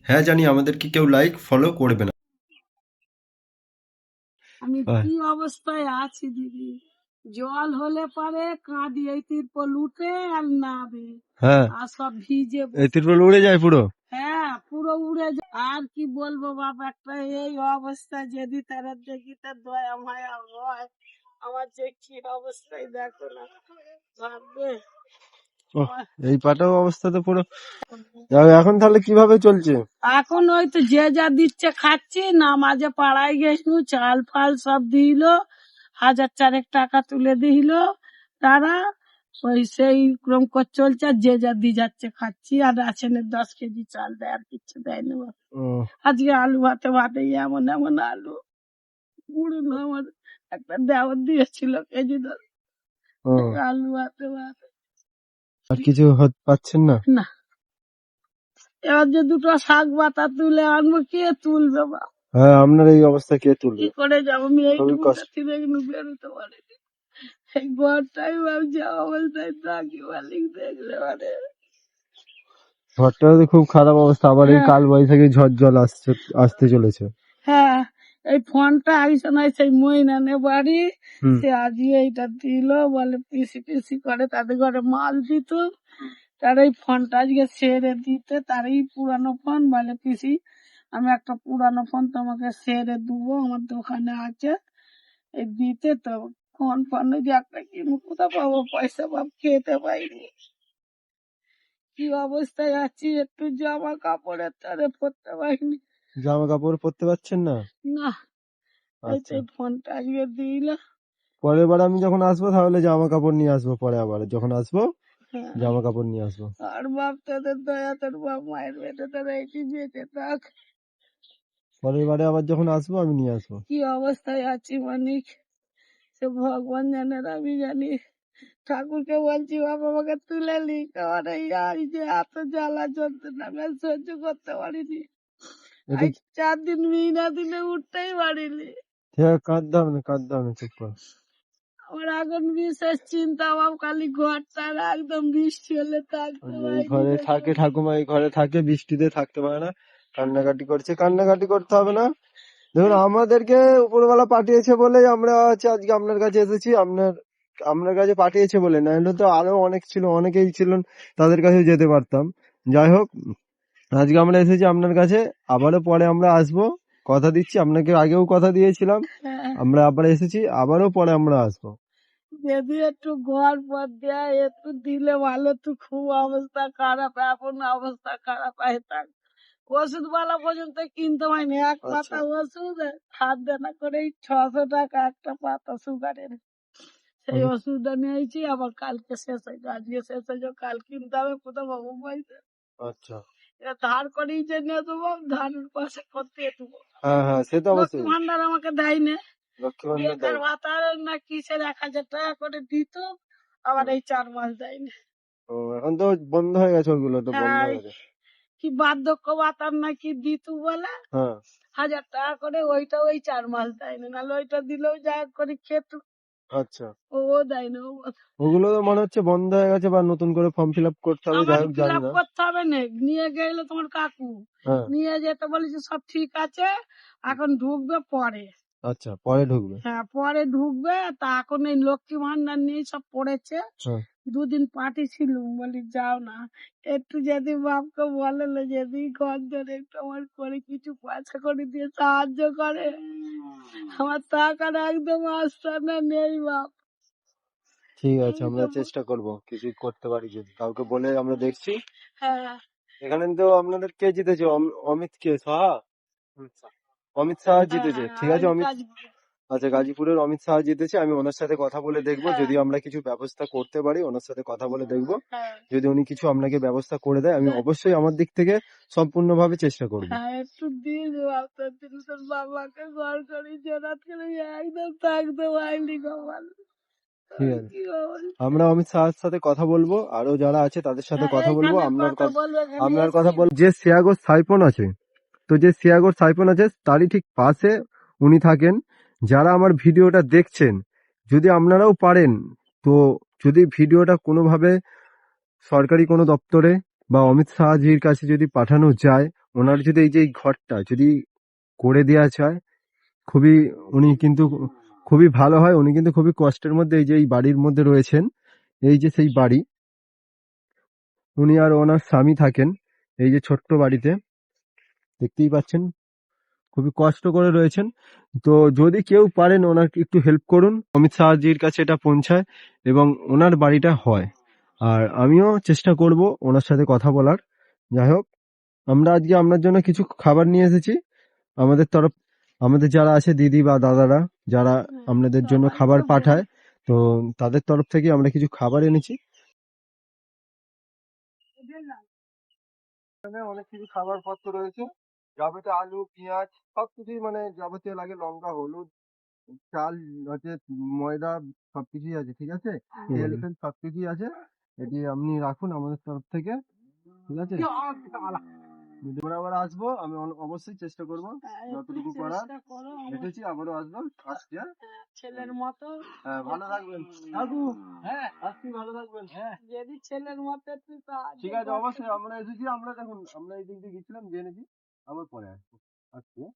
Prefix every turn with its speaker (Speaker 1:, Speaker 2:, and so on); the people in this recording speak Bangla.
Speaker 1: হ্যাঁ জানি, আমাদেরকে কেউ লাইক ফলো করবে না।
Speaker 2: আমি কি অবস্থায় আছি দিদি, জল হলে পারে কাঁদি, এই তিরপল উঠে আর নাবে,
Speaker 1: হ্যাঁ,
Speaker 2: আর সব ভিজে
Speaker 1: এই তিরপল উড়ে যায় পুরো।
Speaker 2: হ্যাঁ পুরো উড়ে যায়। আর কি বলবো বাপ, একটা এই অবস্থা যদি তারা দেখি তার দয়া মায়া হয়, আমার যে কি অবস্থায় দেখো না ভাববে।
Speaker 1: এই পাটাও অবস্থা তো পুরো। এখন তাহলে কিভাবে চলছে?
Speaker 2: এখন ওই তো যে যা দিচ্ছে খাচ্ছি, না মাঝে পাড়ায় গেছিল, চাল ফাল সব দিল, 1,000 টাকা তুলে দিল তারা, ওই সেই ক্রম করে চলছে, আর যে যা দিয়ে যাচ্ছে খাচ্ছি, আর রাশনের 10 কেজি চাল দেয়, আর কিচ্ছু দেয় না। আজকে আলু ভাতে ভাতে এমন এমন আলু পুরো, আমার একটা দেওয়ার দিয়েছিল কেজি 10 আলু ভাতে ভাতে।
Speaker 1: আর কিছু পাচ্ছেন না?
Speaker 2: না, এবার যে দুটো শাক পাতা তুলে আনবো, কে তুলবে বা?
Speaker 1: হ্যাঁ, আপনার এই অবস্থা কে তুলবে?
Speaker 2: কি করে যাবো আমি?
Speaker 1: খুবই কষ্ট।
Speaker 2: থেকে কিন্তু বেরোতে পারিনি, এই ঘরটাই ভাবছি অবস্থায় থাকি, মালিক দেখলে মানে।
Speaker 1: ঘরটা খুব খারাপ অবস্থা, আবার এই কাল বৈশাখী ঝড় জল আসতে চলেছে।
Speaker 2: হ্যাঁ, এই ফোনটা আইসো না, সেই মইনানে বাড়ি, সে আজকে এইটা দিল, বলে পিসি পিসি করে তাদের ঘরে মাল দিত, তার এই ফোনটা আজকে সেরে দিতে, তারই পুরানো ফোন, বলে পিসি আমি একটা পুরানো ফোন তোমাকে সেরে দেবো, আমার দোকানে আছে, এই দিতে তো ফোন ফোনে যে একটা কিনবো, কোথাও পাবো পয়সা, বাপ খেতে পাইনি, কি অবস্থায় আছি, একটু জামা কাপড়ের তারে পরতে পারিনি।
Speaker 1: জামা কাপড় পরতে পারছেন না?
Speaker 2: না, এই তো এই ফোনটা আজকে দিল।
Speaker 1: পরের বার আমি যখন আসবো তাহলে জামা কাপড় নিয়ে আসবো, পরে আবার যখন আসবো
Speaker 2: হ্যাঁ,
Speaker 1: জামা কাপড় নিয়ে আসবো।
Speaker 2: আর বাপ তোদের দয়া, তোর বাপ মায়ের বেটে তোরা এটি বেঁচে থাক।
Speaker 1: পরের বারে আবার যখন আসবো আমি নিয়ে আসবো।
Speaker 2: কি অবস্থায় আছি মানিক, সে ভগবান জানেন, আমি জানি। ঠাকুরকে বলছি বাবা আমাকে তুলে নি, কারণ এই যে এত জ্বালা যন্ত্রণা আমি আর সহ্য করতে পারিনি, আজ 4 দিন মিনা দিনে উঠতেই পারিনি।
Speaker 1: কাঁদতে হবে না, কাঁদতে হবে না, চুপ কর।
Speaker 2: আমার এখন বিশেষ চিন্তা ভাব, খালি ঘরটা একদম বৃষ্টি হলে থাকতে
Speaker 1: এই ঘরে থাকে ঠাকুমা, এই ঘরে থাকে, বৃষ্টিতে থাকতে পারে না, কান্নাকাটি করছে। কান্নাকাটি করতে হবে না, দেখুন আমাদেরকে উপরওয়ালা পাঠিয়েছে বলেই আমরা আজকে আপনার কাছে এসেছি, আপনার কাছে পাঠিয়েছে বলে, না হলে তো আরো অনেক ছিল, অনেকেই ছিলেন, তাদের কাছেও যেতে পারতাম। যাই হোক, আজকে আমরা এসেছি আপনার কাছে, আবারও পরে আমরা আসবো, কথা দিচ্ছি আপনাকে, আগেও কথা দিয়েছিলাম, আমরা আবার এসেছি, আবারও পরে আমরা আসবো।
Speaker 2: যদি একটু ঘর পর দেয় একটু দিলে ভালো, তো খুব অবস্থা খারাপ, এখন অবস্থা খারাপ হয়ে থাক। ওষুধ বালা পর্যন্ত কিনতে হয়নি, এক পাতা ওষুধ হাত দেনা করে 600 টাকা একটা পাতা সুগারের, সেই ওষুধটা নিয়েছি, আবার কালকে শেষ হয়ে যায়, আজকে শেষ হয়ে যায়, কাল কিনতে হবে, কোথাও পাবো পয়সা?
Speaker 1: আচ্ছা,
Speaker 2: ধার করেই যে নিয়ে দেবো, ধারের পাশে করতে দেবো।
Speaker 1: হ্যাঁ সে তো
Speaker 2: লক্ষ্মী
Speaker 1: অবশ্যই।
Speaker 2: ভান্ডার আমাকে দেয় না,
Speaker 1: লক্ষ্মী ভান্ডার
Speaker 2: বেকার ভাতা না কিসের 1,000 টাকা করে দিত, আবার এই 4 মাস দেয়নি।
Speaker 1: এখন তো বন্ধ হয়ে গেছে, ওগুলো তো বন্ধ হয়ে গেছে।
Speaker 2: কি বার্ধক্য ভাতার নাকি দিত বলে, 1,000 টাকা করে, ওইটা ওই 4 মাস দেয় না, নাহলে ওইটা দিলেও যা করে খেত।
Speaker 1: আচ্ছা,
Speaker 2: ও দেয় না,
Speaker 1: ওগুলো তো মনে হচ্ছে বন্ধ হয়ে গেছে, বা নতুন করে ফর্ম ফিল আপ করতে হবে, যাই হোক
Speaker 2: ফিল
Speaker 1: জানি
Speaker 2: আপ
Speaker 1: না।
Speaker 2: করতে হবে না, নিয়ে গেলে তোমার কাকু নিয়ে যেতে বলেছে, সব ঠিক আছে, এখন ঢুকবে পরে।
Speaker 1: আচ্ছা, পরে ঢুকবে।
Speaker 2: হ্যাঁ পরে ঢুকবে, তা এখন এই লক্ষ্মী ভান্ডার নিয়ে সব পড়েছে, 2 দিন পার্টি ছিল, বলি যাও না, একটু যদি বাপকে বলে যদি ঘর ধরে একটু আমার করে কিছু পয়সা করে দিয়ে সাহায্য করে, আমার টাকার একদম আস্থানা নেই বাপ।
Speaker 1: ঠিক আছে, আমরা চেষ্টা করব কিছু করতে পারি, যদি কাউকে বলে আমরা দেখছি।
Speaker 2: হ্যাঁ,
Speaker 1: এখানে তো আপনাদের কে জিতেছে? অমিত কে সাহা? অমিত সাহা জিতেছে, ঠিক আছে। আচ্ছা, গাজীপুরের অমিত সাহা জিতেছে, আমি ওনার সাথে কথা বলে দেখবো, যদি আমরা কিছু ব্যবস্থা করতে পারি, ওনার সাথে কথা বলে দেখবো, যদি উনি কিছু আপনাকে ব্যবস্থা করে দেয়, আমি অবশ্যই আমার দিক থেকে সম্পূর্ণভাবে চেষ্টা করবো।
Speaker 2: একটু দিয়ে দেবো, তোর বাবাকে ঘর করে জোরাত করে একদম থাকতে পারলি কমাল।
Speaker 1: ঠিক আছে, আমরা অমিত শাহের সাথে কথা বলবো, আরো যারা আছে তাদের সাথে কথা বলবো, আপনার কথা বলবো। যে সিয়াগর সাইফোন আছে, তো যে সিয়াগর সাইফোন আছে তারই ঠিক পাশে উনি থাকেন। যারা আমার ভিডিওটা দেখছেন, যদি আপনারাও পারেন, তো যদি ভিডিওটা কোনোভাবে সরকারি কোনো দপ্তরে বা অমিত শাহজির কাছে যদি পাঠানো যায়, ওনার যদি এই যে এই ঘরটা যদি করে দেওয়া যায়, খুবই উনি কিন্তু খুবই ভালো হয়। উনি কিন্তু খুবই কষ্টের মধ্যে এই যে এই বাড়ির মধ্যে রয়েছেন। এই যে সেই বাড়ি, উনি আর ওনার স্বামী থাকেন এই যে ছোট্ট বাড়িতে, দেখতেই পাচ্ছেন খুবই কষ্ট করে রয়েছেন। তো যদি কেউ পারেন ওনাকে একটু হেল্প করুন, অমিত শাহজির কাছে এটা পৌঁছায় এবং ওনার বাড়িটা হয়। আর আমিও চেষ্টা করব ওনার সাথে কথা বলার। যাই হোক, আমরা আজকে আপনার জন্য কিছু খাবার নিয়ে এসেছি আমাদের তরফ, আমাদের যারা আছে দিদি বা দাদারা যারা আপনাদের জন্য খাবার পাঠায়, তো তাদের তরফ থেকে আমরা কিছু খাবার এনেছি। এখানে অনেক কিছু খাবার পত্র রয়েছে, যাবতীয় আলু পেঁয়াজ সবকিছুই মানে যাবতীয় লাগে, লঙ্কা হলুদ চাল হচ্ছে, ময়দা সবকিছুই আছে, ঠিক আছে, তেল ফেল সবকিছুই আছে। এটি আপনি রাখুন আমাদের তরফ থেকে, ঠিক আছে। যদি আমরা আবার আসবো, আমি অবশ্যই চেষ্টা করবো যতটুকু করার। দেখেছি আবারও আসবো, আসছি, হ্যাঁ
Speaker 2: ছেলের মতো।
Speaker 1: হ্যাঁ, ভালো থাকবেন কাকু, হ্যাঁ আসছি, ভালো থাকবেন, হ্যাঁ
Speaker 2: যদি ছেলের মতো তুই
Speaker 1: ঠিক আছে, অবশ্যই আমরা এসেছি, আমরা দেখুন আমরা এই দিক দিয়ে গেছিলাম, জেনেছি, আবার পরে আসবো, আসছি, হ্যাঁ?